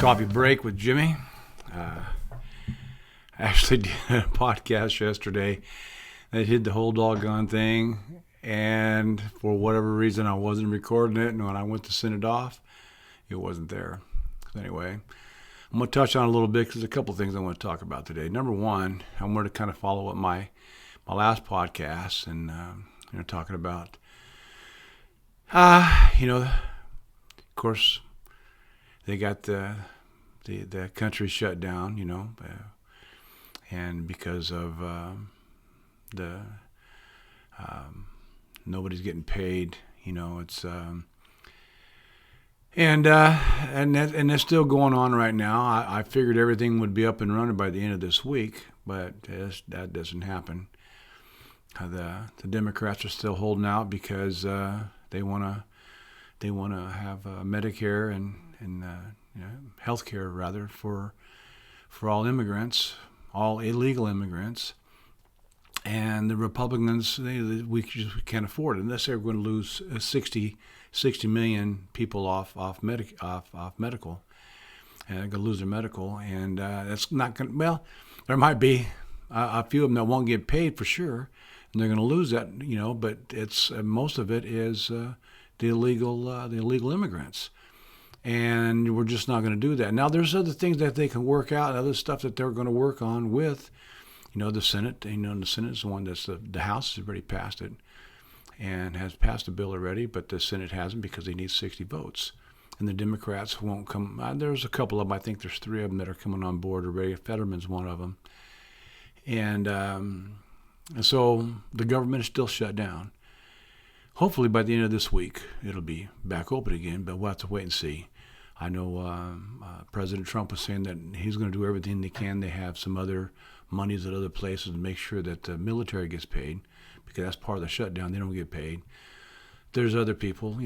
Coffee break with Jimmy. I actually did a podcast yesterday that did the whole doggone thing, and for whatever reason I wasn't recording it, and when I went to send it off, it wasn't there. So anyway, I'm going to touch on a little bit because there's a couple things I want to talk about today. Number one, I wanted to kind of follow up my last podcast and talking about of course they got the country shut down, and because of nobody's getting paid, it's and that's still going on right now. I figured everything would be up and running by the end of this week, but that doesn't happen. The Democrats are still holding out because they want to have Medicare and health care rather for all immigrants, all illegal immigrants. And the Republicans, we just can't afford it unless they're going to lose 60 million people off medical, and they're going to lose their medical, and that's not going. Well, there might be a few of them that won't get paid for sure, and they're going to lose that, But it's most of it is the illegal immigrants. And we're just not going to do that. Now, there's other things that they can work out, other stuff that they're going to work on with, the Senate. The Senate is the one that's the House has already passed it and has passed the bill already, but the Senate hasn't because they need 60 votes. And the Democrats won't come. There's a couple of them. I think there's 3 of them that are coming on board already. Fetterman's one of them. And so the government is still shut down. Hopefully by the end of this week, it'll be back open again, but we'll have to wait and see. I know President Trump was saying that he's going to do everything they can. They have some other monies at other places to make sure that the military gets paid, because that's part of the shutdown. They don't get paid. There's other people,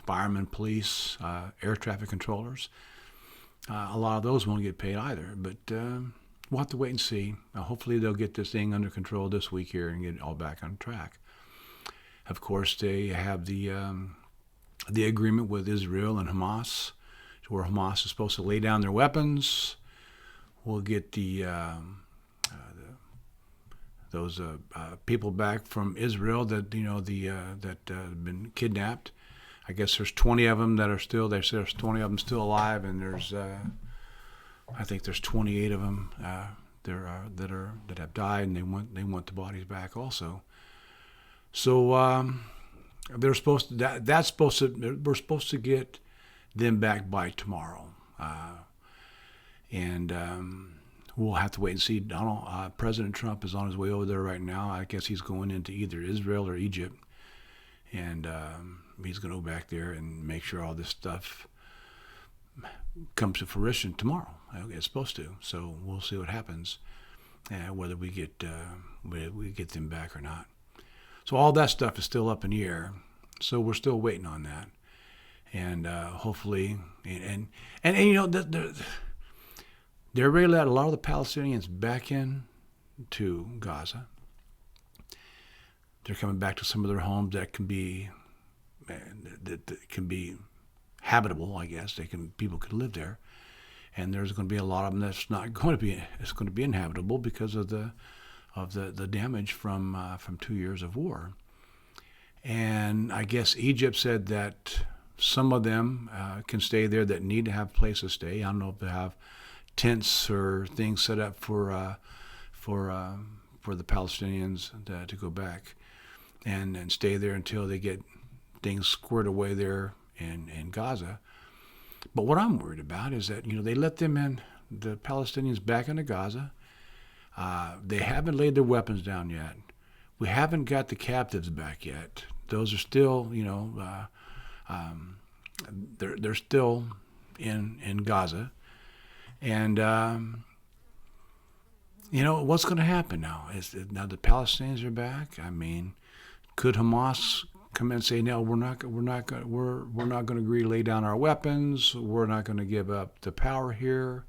firemen, police, air traffic controllers. A lot of those won't get paid either, but we'll have to wait and see. Hopefully they'll get this thing under control this week here and get it all back on track. Of course, they have the agreement with Israel and Hamas, where Hamas is supposed to lay down their weapons. We'll get those people back from Israel that that have been kidnapped. I guess there's 20 of them that are still. They say there's 20 of them still alive, and there's I think there's 28 of them that have died, and they want the bodies back also. So they're supposed to. We're supposed to get them back by tomorrow, and we'll have to wait and see. President Trump is on his way over there right now. I guess he's going into either Israel or Egypt, and he's going to go back there and make sure all this stuff comes to fruition tomorrow. It's supposed to. So we'll see what happens, whether we get them back or not. So all that stuff is still up in the air. So we're still waiting on that, and hopefully, and they're ready to let a lot of the Palestinians back in to Gaza. They're coming back to some of their homes that can be habitable. I guess people could live there, and there's going to be a lot of them that's not going to be. It's going to be inhabitable because of the damage from 2 years of war. And I guess Egypt said that some of them can stay there that need to have places to stay. I don't know if they have tents or things set up for the Palestinians to go back and stay there until they get things squared away there in Gaza. But what I'm worried about is that they let them in, the Palestinians back into Gaza. They haven't laid their weapons down yet. We haven't got the captives back yet. Those are still, they're still in Gaza. And, what's going to happen now? Now the Palestinians are back. I mean, could Hamas come in and say, no, we're not going to agree to lay down our weapons. We're not going to give up the power here.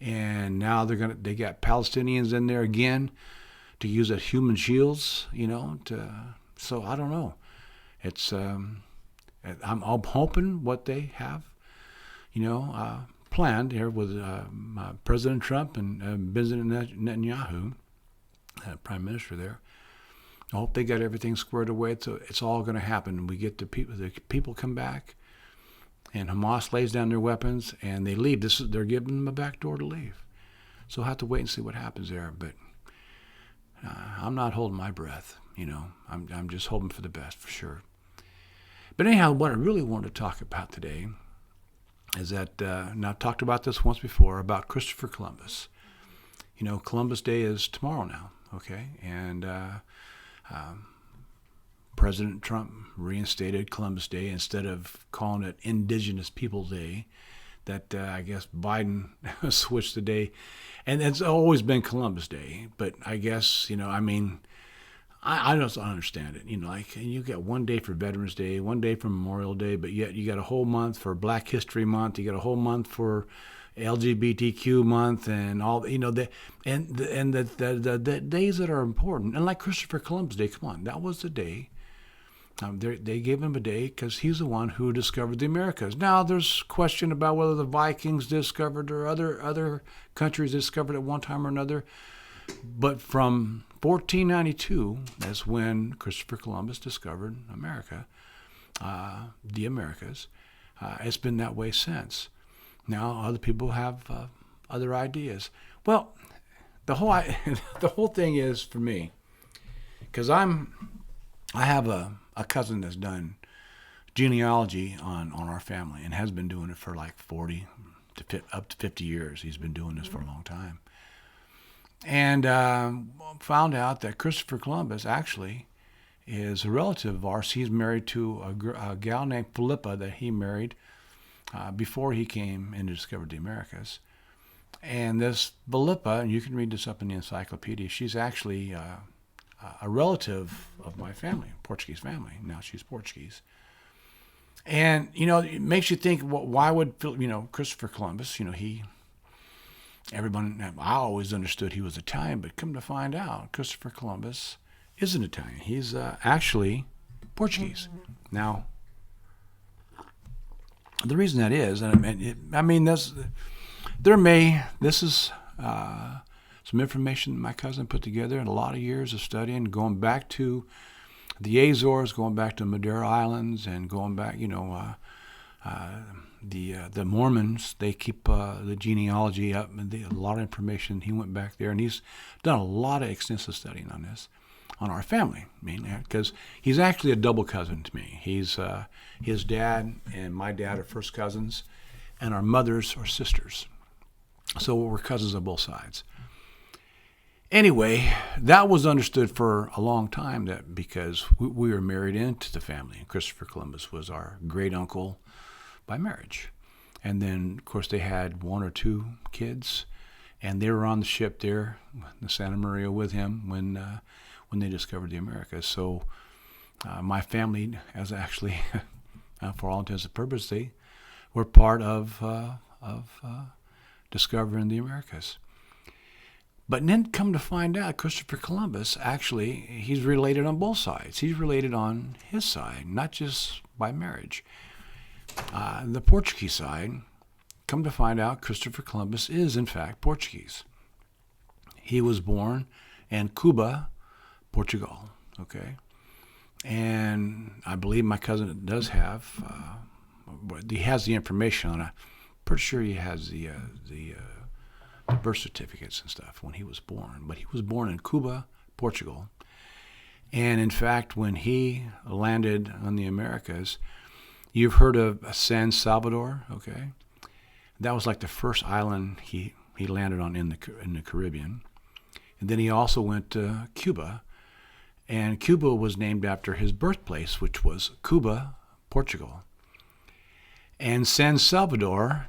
And now they got Palestinians in there again to use as human shields, so I don't know. It's I'm hoping what they have, planned here with President Trump and Benjamin Netanyahu, Prime Minister there. I hope they got everything squared away. So it's all going to happen. We get the people come back, and Hamas lays down their weapons and they leave. They're giving them a back door to leave. So we'll have to wait and see what happens there. But I'm not holding my breath. I'm just hoping for the best for sure. But anyhow, what I really wanted to talk about today is that, and I've talked about this once before, about Christopher Columbus. Columbus Day is tomorrow now, okay? And President Trump reinstated Columbus Day instead of calling it Indigenous Peoples Day. That I guess Biden switched the day, and it's always been Columbus Day. But I guess I don't understand it. You get one day for Veterans Day, one day for Memorial Day, but yet you got a whole month for Black History Month. You got a whole month for LGBTQ month, and all the days that are important. And like Christopher Columbus Day, come on, that was the day. They gave him a day because he's the one who discovered the Americas. Now there's question about whether the Vikings discovered or other countries discovered at one time or another. But from 1492, that's when Christopher Columbus discovered America, the Americas. It's been that way since. Now other people have other ideas. Well, the whole thing is for me, because I have a cousin that's done genealogy on our family and has been doing it for like 40 to up to 50 years. He's been doing this for a long time. And found out that Christopher Columbus actually is a relative of ours. He's married to a gal named Philippa that he married before he came and discovered the Americas. And this Philippa, and you can read this up in the encyclopedia, she's actually a relative of my family, Portuguese family. Now she's Portuguese. And, it makes you think, well, why would, Christopher Columbus, everyone, I always understood he was Italian, but come to find out, Christopher Columbus isn't Italian. He's actually Portuguese. Now, the reason that is, this is some information that my cousin put together in a lot of years of studying, going back to the Azores, going back to Madeira Islands, and going back, the Mormons, they keep the genealogy up, and a lot of information. He went back there, and he's done a lot of extensive studying on this, on our family. Because he's actually a double cousin to me. He's his dad and my dad are first cousins, and our mothers are sisters. So we're cousins on both sides. Anyway, that was understood for a long time, that because we were married into the family, and Christopher Columbus was our great uncle by marriage. And then, of course, they had one or two kids, and they were on the ship there, the Santa Maria, with him when they discovered the Americas. So my family, as actually, for all intents and purposes, they were part of discovering the Americas. But then come to find out, Christopher Columbus, actually, he's related on both sides. He's related on his side, not just by marriage. The Portuguese side, come to find out, Christopher Columbus is, in fact, Portuguese. He was born in Cuba, Portugal, okay? And I believe my cousin does have, he has the information on it. I'm pretty sure he has the birth certificates and stuff when he was born. But he was born in Cuba, Portugal. And in fact, when he landed on the Americas, you've heard of San Salvador, okay? That was like the first island he landed on in the Caribbean. And then he also went to Cuba. And Cuba was named after his birthplace, which was Cuba, Portugal. And San Salvador,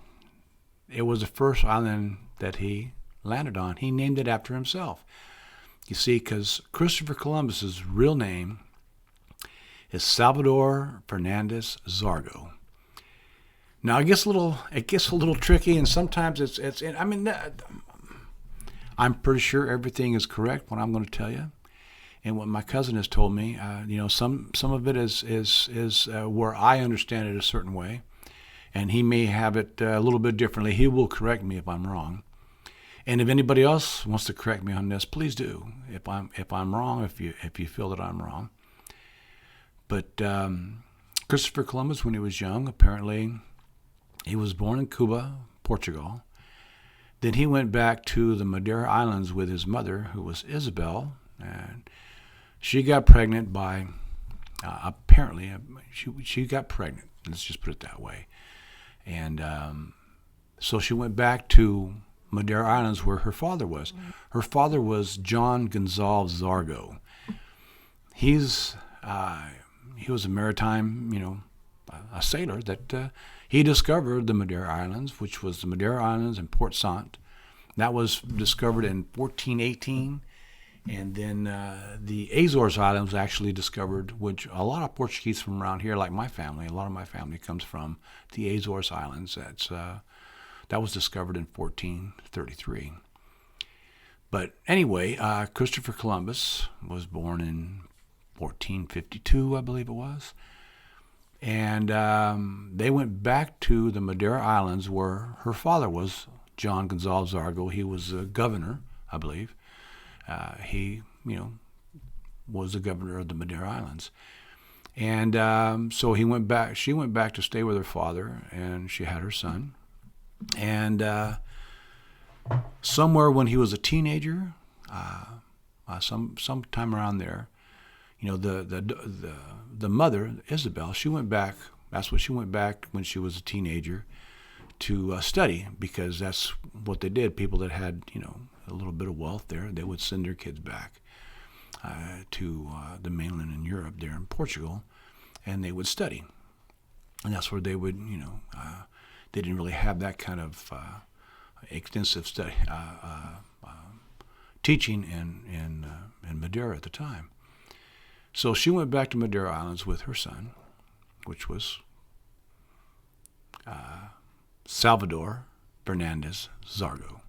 it was the first island that he landed on. He named it after himself. You see, because Christopher Columbus's real name is Salvador Fernandez Zargo. Now, it gets a little tricky, and sometimes I'm pretty sure everything is correct, what I'm going to tell you. And what my cousin has told me, some of it is where I understand it a certain way, and he may have it a little bit differently. He will correct me if I'm wrong. And if anybody else wants to correct me on this, please do. If I'm wrong, if you feel that I'm wrong. But Christopher Columbus, when he was young, apparently he was born in Cuba, Portugal. Then he went back to the Madeira Islands with his mother, who was Isabel, and she got pregnant by, apparently, she got pregnant. Let's just put it that way. And so she went back to Madeira Islands where her father was. Her father was John Gonzalez Zargo. He was a maritime, a sailor that he discovered the Madeira Islands, which was the Madeira Islands and Port Sant. That was discovered in 1418. And then the Azores Islands was actually discovered, which a lot of Portuguese from around here, like my family, a lot of my family comes from the Azores Islands. That was discovered in 1433. But anyway, Christopher Columbus was born in 1452, I believe it was. And they went back to the Madeira Islands where her father was, John Gonzalez Zargo. He was a governor, I believe. He was the governor of the Madeira Islands. And so she went back to stay with her father, and she had her son. And somewhere when he was a teenager, sometime around there, the mother, Isabel, she went back. That's what she went back when she was a teenager to study, because that's what they did. People that had a little bit of wealth there, they would send their kids back to the mainland in Europe, there in Portugal, and they would study. And that's where they would, they didn't really have that kind of extensive study, teaching in Madeira at the time. So she went back to Madeira Islands with her son, which was Salvador Fernandez Zargo.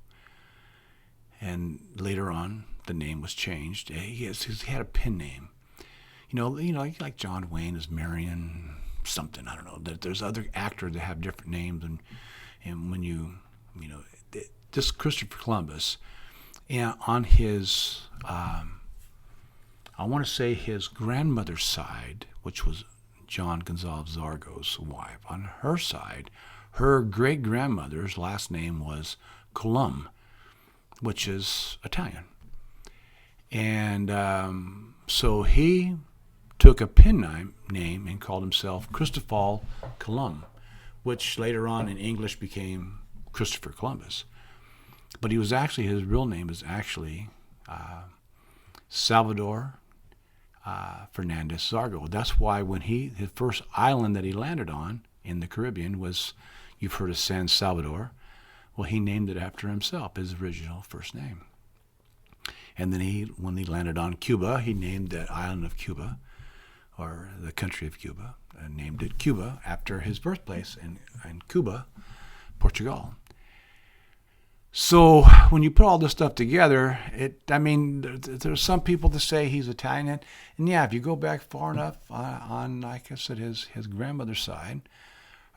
And later on, the name was changed. He had a pen name. Like John Wayne is Marion something. I don't know. There's other actors that have different names, and when this Christopher Columbus, and on his, I want to say his grandmother's side, which was John Gonzalez Zargo's wife, on her side, her great-grandmother's last name was Colum, which is Italian. And so he took a pen name and called himself Christopher Colum, which later on in English became Christopher Columbus. But his real name is actually Salvador Fernandez Zargo. That's why when his first island that he landed on in the Caribbean was, you've heard of San Salvador. Well, he named it after himself, his original first name. And then when he landed on Cuba, he named that island of Cuba, or the country of Cuba, and named it Cuba after his birthplace in Cuba, Portugal. So when you put all this stuff together, there's some people that say he's Italian. And yeah, if you go back far enough on, like I said, his grandmother's side,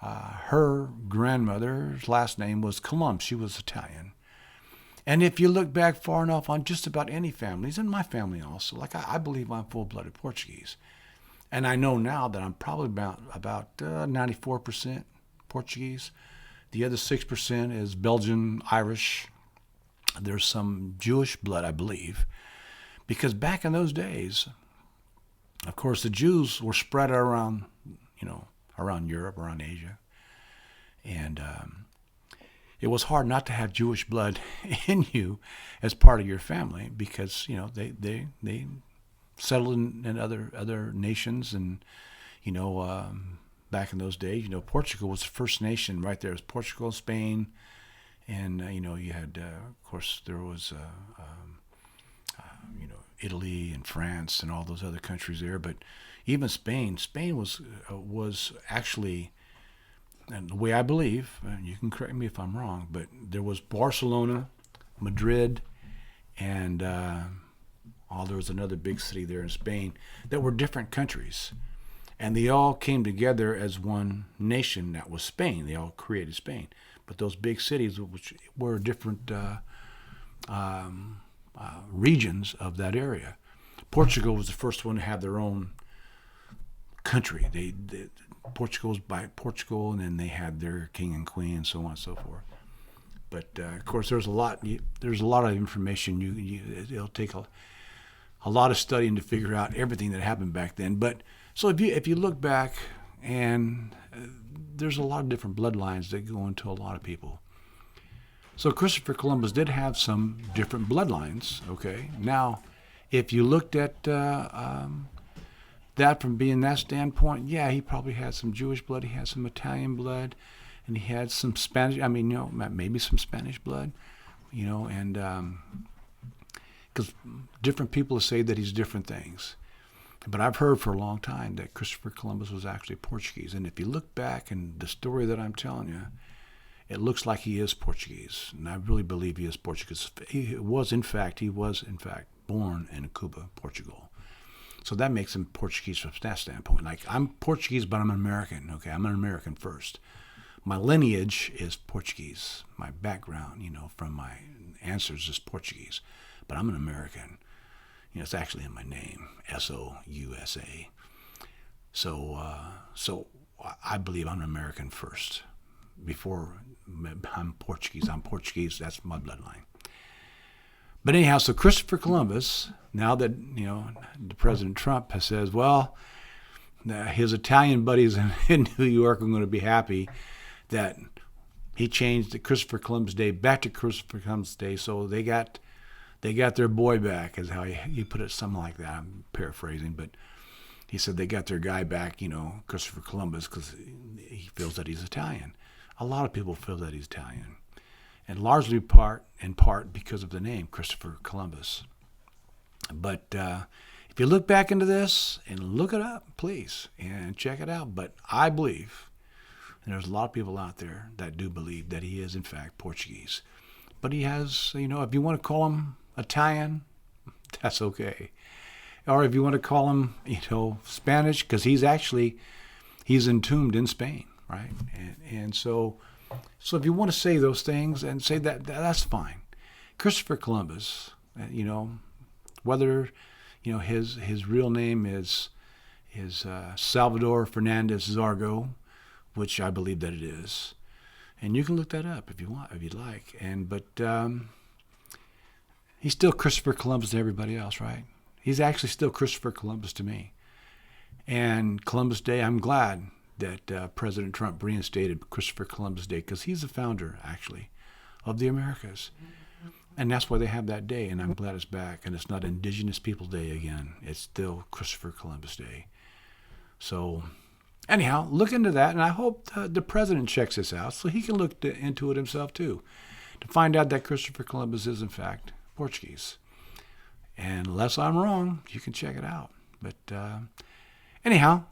her grandmother's last name was Colum. She was Italian. And if you look back far enough on just about any families, and my family also, like I believe I'm full-blooded Portuguese. And I know now that I'm probably about 94% Portuguese. The other 6% is Belgian, Irish. There's some Jewish blood, I believe. Because back in those days, of course, the Jews were spread around, around Europe, around Asia. And it was hard not to have Jewish blood in you as part of your family, because, they settled in other nations, and, back in those days, Portugal was the first nation right there. It was Portugal, Spain, and, you had, of course, there was, Italy and France and all those other countries there. But even Spain was actually, and the way I believe, and you can correct me if I'm wrong, but there was Barcelona, Madrid, and there was another big city there in Spain that were different countries. And they all came together as one nation. That was Spain. They all created Spain. But those big cities, which were different regions of that area. Portugal was the first one to have their own country. Portugal was by Portugal, and then they had their king and queen, and so on and so forth. But of course, there's a lot of information. It'll take a lot of studying to figure out everything that happened back then. But so if you look back, and there's a lot of different bloodlines that go into a lot of people. So Christopher Columbus did have some different bloodlines. Okay, now if you looked at that from being that standpoint, yeah, he probably had some Jewish blood, he had some Italian blood, and he had some Spanish. I mean, maybe some Spanish blood, and because different people say that he's different things. But I've heard for a long time that Christopher Columbus was actually Portuguese. And if you look back in the story that I'm telling you, it looks like he is Portuguese. And I really believe he is Portuguese. He was, in fact, born in Cuba, Portugal. So that makes him Portuguese from that standpoint. Like, I'm Portuguese, but I'm an American. Okay, I'm an American first. My lineage is Portuguese. My background, from my ancestors is Portuguese. But I'm an American. It's actually in my name, Sousa. So I believe I'm an American first. Before I'm Portuguese. I'm Portuguese. That's my bloodline. But anyhow, so Christopher Columbus, now that, the President Trump has says, well, his Italian buddies in New York are going to be happy that he changed the Christopher Columbus Day back to Christopher Columbus Day, so they got their boy back, is how he put it, something like that. I'm paraphrasing, but he said they got their guy back, Christopher Columbus, because he feels that he's Italian. A lot of people feel that he's Italian, and largely in part because of the name Christopher Columbus. But if you look back into this and look it up, please, and check it out. But I believe, and there's a lot of people out there that do believe that he is in fact Portuguese. But he has, if you want to call him Italian, that's okay. Or if you want to call him, Spanish, because he's entombed in Spain, right? And so if you want to say those things and say that's fine. Christopher Columbus, whether his real name is Salvador Fernandez Zargo, which I believe that it is, and you can look that up if you want, if you'd like. But he's still Christopher Columbus to everybody else, right? He's actually still Christopher Columbus to me. And Columbus Day, I'm glad that President Trump reinstated Christopher Columbus Day, because he's the founder, actually, of the Americas. And that's why they have that day, and I'm glad it's back. And it's not Indigenous People Day again. It's still Christopher Columbus Day. So anyhow, look into that, and I hope the president checks this out so he can look into it himself too, to find out that Christopher Columbus is in fact Portuguese. And unless I'm wrong, you can check it out. But anyhow,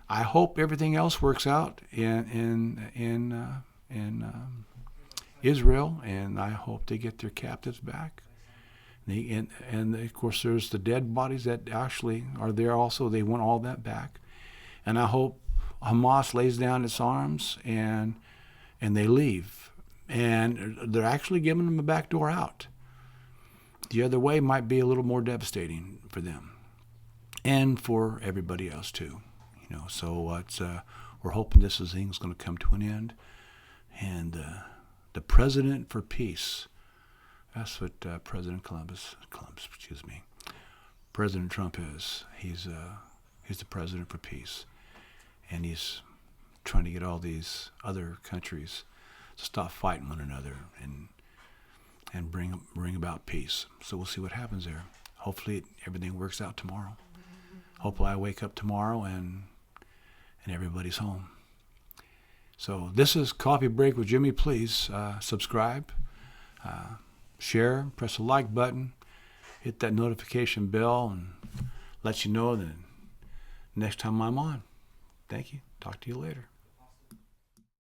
I hope everything else works out in Israel, and I hope they get their captives back. And of course, there's the dead bodies that actually are there also. They want all that back. And I hope Hamas lays down its arms and they leave. And they're actually giving them a back door out. The other way might be a little more devastating for them and for everybody else too. So we're hoping this thing's going to come to an end. And the president for peace, that's what President President Trump is. He's the president for peace. And he's trying to get all these other countries to stop fighting one another and bring about peace. So we'll see what happens there. Hopefully everything works out tomorrow. Hopefully I wake up tomorrow and everybody's home. So this is Coffee Break with Jimmy. Please subscribe, share, press the like button, hit that notification bell, and let you know the next time I'm on. Thank you. Talk to you later.